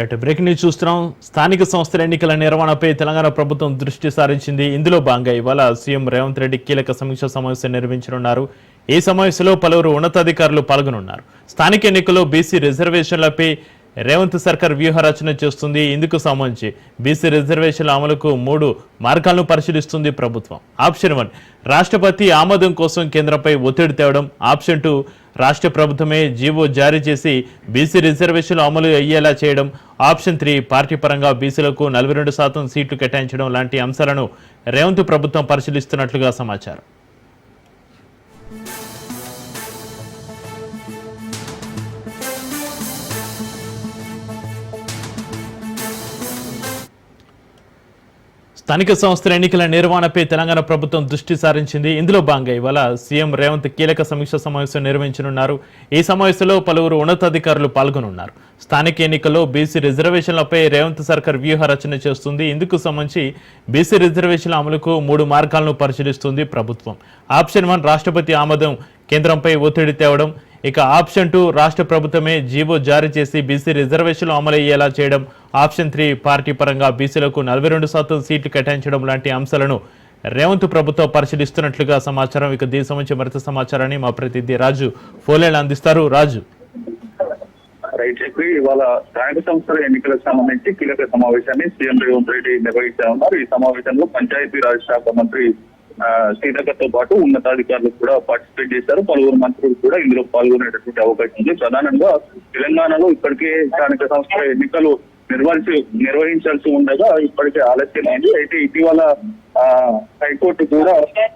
Right, breaking news చూస్తున్నాం. స్థానిక సంస్థల ఎన్నికల నిర్వహణపై తెలంగాణ ప్రభుత్వం దృష్టి సారించింది. ఇందులో భాగంగా ఇవాళ సీఎం రేవంత్ రెడ్డి కీలక సమీక్ష సమావేశం నిర్వహించనున్నారు. ఈ సమావేశంలో పలువురు ఉన్నతాధికారులు పాల్గొనున్నారు. స్థానిక ఎన్నికల్లో బీసీ రిజర్వేషన్లపై రేవంత్ సర్కార్ వ్యూహ రచన చేస్తుంది. ఇందుకు సంబంధించి బీసీ రిజర్వేషన్ల అమలుకు 3 మార్గాలను పరిశీలిస్తుంది ప్రభుత్వం. ఆప్షన్ 1 రాష్ట్రపతి ఆమోదం కోసం కేంద్రంపై ఒత్తిడి తేవడం. ఆప్షన్ 2 రాష్ట్ర ప్రభుత్వమే జీవో జారీ చేసి బీసీ రిజర్వేషన్లు అమలు అయ్యేలా చేయడం. ఆప్షన్ 3 పార్టీ పరంగా బీసీలకు 42% సీట్లు కేటాయించడం లాంటి అంశాలను రేవంత్ ప్రభుత్వం పరిశీలిస్తున్నట్లుగా సమాచారం. స్థానిక సంస్థల ఎన్నికల నిర్వహణపై తెలంగాణ ప్రభుత్వం దృష్టి సారించింది. ఇందులో భాగంగా ఇవాళ సీఎం రేవంత్ కీలక సమీక్ష సమావేశం నిర్వహించనున్నారు. ఈ సమావేశంలో పలువురు ఉన్నతాధికారులు పాల్గొనున్నారు. స్థానిక ఎన్నికల్లో బీసీ రిజర్వేషన్లపై రేవంత్ సర్కార్ వ్యూహ రచన చేస్తుంది. ఇందుకు సంబంధించి బీసీ రిజర్వేషన్ల అమలుకు 3 మార్గాలను పరిశీలిస్తుంది ప్రభుత్వం. ఆప్షన్ 1 రాష్ట్రపతి ఆమోదం కేంద్రంపై ఒత్తిడి తేవడం. ఇక ఆప్షన్ 2 రాష్ట్ర ప్రభుత్వమే జీవో జారీ చేసి బీసీ రిజర్వేషన్లు అమలయ్యేలా చేయడం. ఆప్షన్ 3 పార్టీ పరంగా బీసీలకు 42% సీట్లు కేటాయించడం లాంటి అంశాలను రేవంత్ ప్రభుత్వం పరిశీలిస్తున్నట్లుగా సమాచారం. ఇక దీనికి సంబంధించి మరింత సమాచారాన్ని మా ప్రతినిధి రాజు ఫోన్లైన్ అందిస్తారు. రాజు, రైట్ చెప్పి ఇవాళ స్థానిక సంస్థల ఎన్నికలకు సంబంధించి కీలక సమావేశాన్ని సీఎం రేవంత్ రెడ్డి నిర్వహించారు. ఈ సమావేశంలో పంచాయతీరాజ్ శాఖ మంత్రి సీతక్కతో పాటు ఉన్నతాధికారులు కూడా పార్టిసిపేట్ చేశారు. పలువురు మంత్రులు కూడా ఇందులో పాల్గొనేటటువంటి అవకాశం ఉంది. ప్రధానంగా తెలంగాణలో ఇప్పటికే స్థానిక సంస్థల ఎన్నికలు నిర్వహించాల్సి ఉండగా ఇప్పటికే ఆలస్యమైంది. అయితే ఇటీవల హైకోర్టు కూడా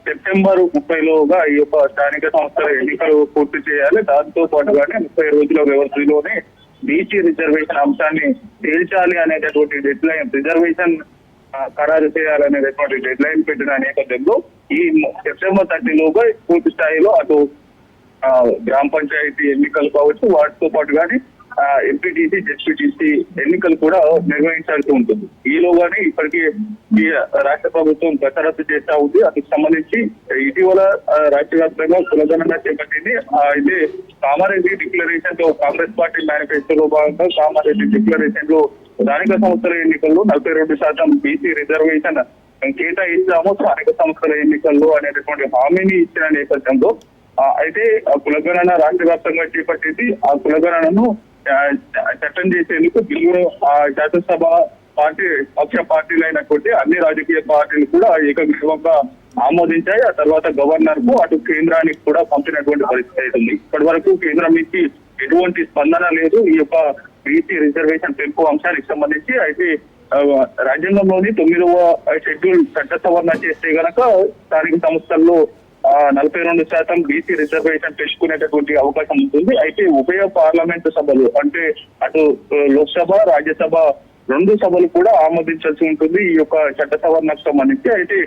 సెప్టెంబర్ 30లోగా ఈ యొక్క స్థానిక సంస్థల ఎన్నికలు పూర్తి చేయాలి. దాంతో పాటుగానే 30 రోజుల వ్యవధిలోనే బీసీ రిజర్వేషన్ అంశాన్ని తేల్చాలి అనేటటువంటి డెడ్ లైన్, రిజర్వేషన్ ఖరారు చేయాలనేటటువంటి డెడ్ లైన్ పెట్టిన నేపథ్యంలో ఈ సెప్టెంబర్ 30లోగా పూర్తి స్థాయిలో అటు గ్రామ పంచాయతీ ఎన్నికలు కావచ్చు, వాటితో పాటుగానే ఎంపీటీసీ, జెడ్పీటీసీ ఎన్నికలు కూడా నిర్వహించాల్సి ఉంటుంది. ఈలోగానే ఇప్పటికీ ఈ రాష్ట్ర ప్రభుత్వం కసరత్తు చేస్తా ఉంది. అందుకు సంబంధించి ఇటీవల రాష్ట్ర వ్యాప్తంగా కులగణన చేపట్టింది. అయితే కామారెడ్డి డిక్లరేషన్ తో కాంగ్రెస్ పార్టీ మేనిఫెస్టోలో భాగంగా కామారెడ్డి డిక్లరేషన్ లో స్థానిక సంస్థల ఎన్నికల్లో 42% బీసీ రిజర్వేషన్ కేటాయిస్తాము స్థానిక సంస్థల ఎన్నికల్లో అనేటటువంటి హామీని ఇచ్చిన నేపథ్యంలో అయితే ఆ కులగణన రాష్ట్ర వ్యాప్తంగా చేపట్టింది. ఆ కులగణనను చట్టం చేసేందుకు బిల్లును శాసనసభ పక్ష పార్టీలు అయినటువంటి అన్ని రాజకీయ పార్టీలు కూడా ఏకగ్రీవంగా ఆమోదించాయి. ఆ తర్వాత గవర్నర్ కు అటు కేంద్రానికి కూడా పంపినటువంటి పరిస్థితి ఉంది. ఇప్పటి వరకు కేంద్రం నుంచి ఎటువంటి స్పందన లేదు ఈ యొక్క బీసీ రిజర్వేషన్ పెంపు అంశానికి సంబంధించి. అయితే రాజ్యాంగంలోని 9వ షెడ్యూల్ చట్ట సవరణ చేస్తే గనక స్థానిక సంస్థల్లో 42% బీసీ రిజర్వేషన్ పెంచుకునేటటువంటి అవకాశం ఉంటుంది. అయితే ఉభయ పార్లమెంటు సభలు అంటే అటు లోక్సభ, రాజ్యసభ 2 సభలు కూడా ఆమోదించాల్సి ఉంటుంది ఈ యొక్క చట్ట సవరణకు సంబంధించి. అయితే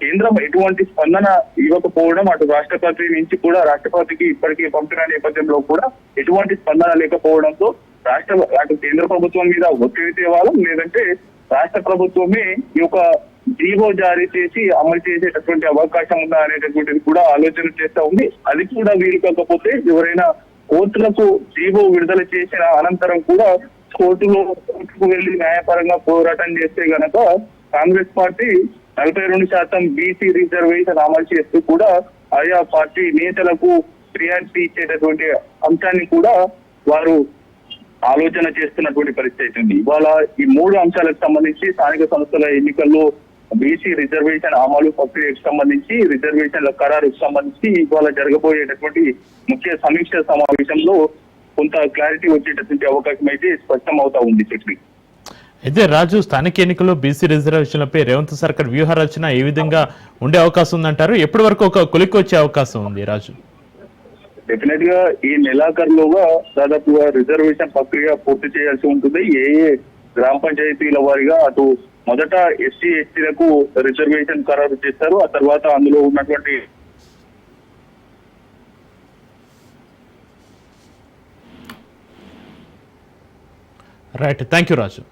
కేంద్రం ఎటువంటి స్పందన ఇవ్వకపోవడం, అటు రాష్ట్రపతి నుంచి కూడా రాష్ట్రపతికి ఇప్పటికీ పంపిన నేపథ్యంలో కూడా ఎటువంటి స్పందన లేకపోవడంతో అటు కేంద్ర ప్రభుత్వం మీద ఒత్తిడి తేవాలి, లేదంటే రాష్ట్ర ప్రభుత్వమే ఈ యొక్క జీవో జారీ చేసి అమలు చేసేటటువంటి అవకాశం ఉందా అనేటటువంటిది కూడా ఆలోచన చేస్తా ఉంది. అది కూడా వీలు కాకపోతే ఎవరైనా కోర్టులకు జీవో విడుదల చేసిన అనంతరం కూడా కోర్టుకు వెళ్లి న్యాయపరంగా పోరాటం చేస్తే గనక కాంగ్రెస్ పార్టీ 42% బీసీ రిజర్వేషన్ అమలు చేస్తూ కూడా ఆయా పార్టీ నేతలకు ప్రియారిటీ ఇచ్చేటటువంటి అంశాన్ని కూడా వారు ఆలోచన చేస్తున్నటువంటి పరిస్థితి ఉంది. ఇవాళ ఈ 3 అంశాలకు సంబంధించి స్థానిక సంస్థల ఎన్నికల్లో బీసీ రిజర్వేషన్ అమలు ప్రక్రియకు సంబంధించి, రిజర్వేషన్ల ఖరారుకు సంబంధించి ఇవాళ జరగబోయేటటువంటి ముఖ్య సమీక్ష సమావేశంలో కొంత క్లారిటీ వచ్చేటటువంటి అవకాశం అయితే స్పష్టం అవుతా ఉంది. చెప్పి అయితే రాజు, స్థానిక ఎన్నికల్లో బీసీ రిజర్వేషన్లపై రేవంత్ సర్కార్ వ్యూహ రచన ఏ విధంగా ఉండే అవకాశం ఉందంటారు? ఎప్పటి వరకు ఒక కొలిక్కి వచ్చే అవకాశం ఉంది రాజు? డెఫినెట్ గా ఈ నెలాఖరులోగా దాదాపుగా రిజర్వేషన్ ప్రక్రియ పూర్తి చేయాల్సి ఉంటుంది. ఏ గ్రామ పంచాయతీల వారిగా అటు మొదట ఎస్సీ ఎస్టీలకు రిజర్వేషన్ ఖరారు చేస్తారు. ఆ తర్వాత అందులో ఉన్నటువంటి రైట్, థ్యాంక్ యూ రాజు.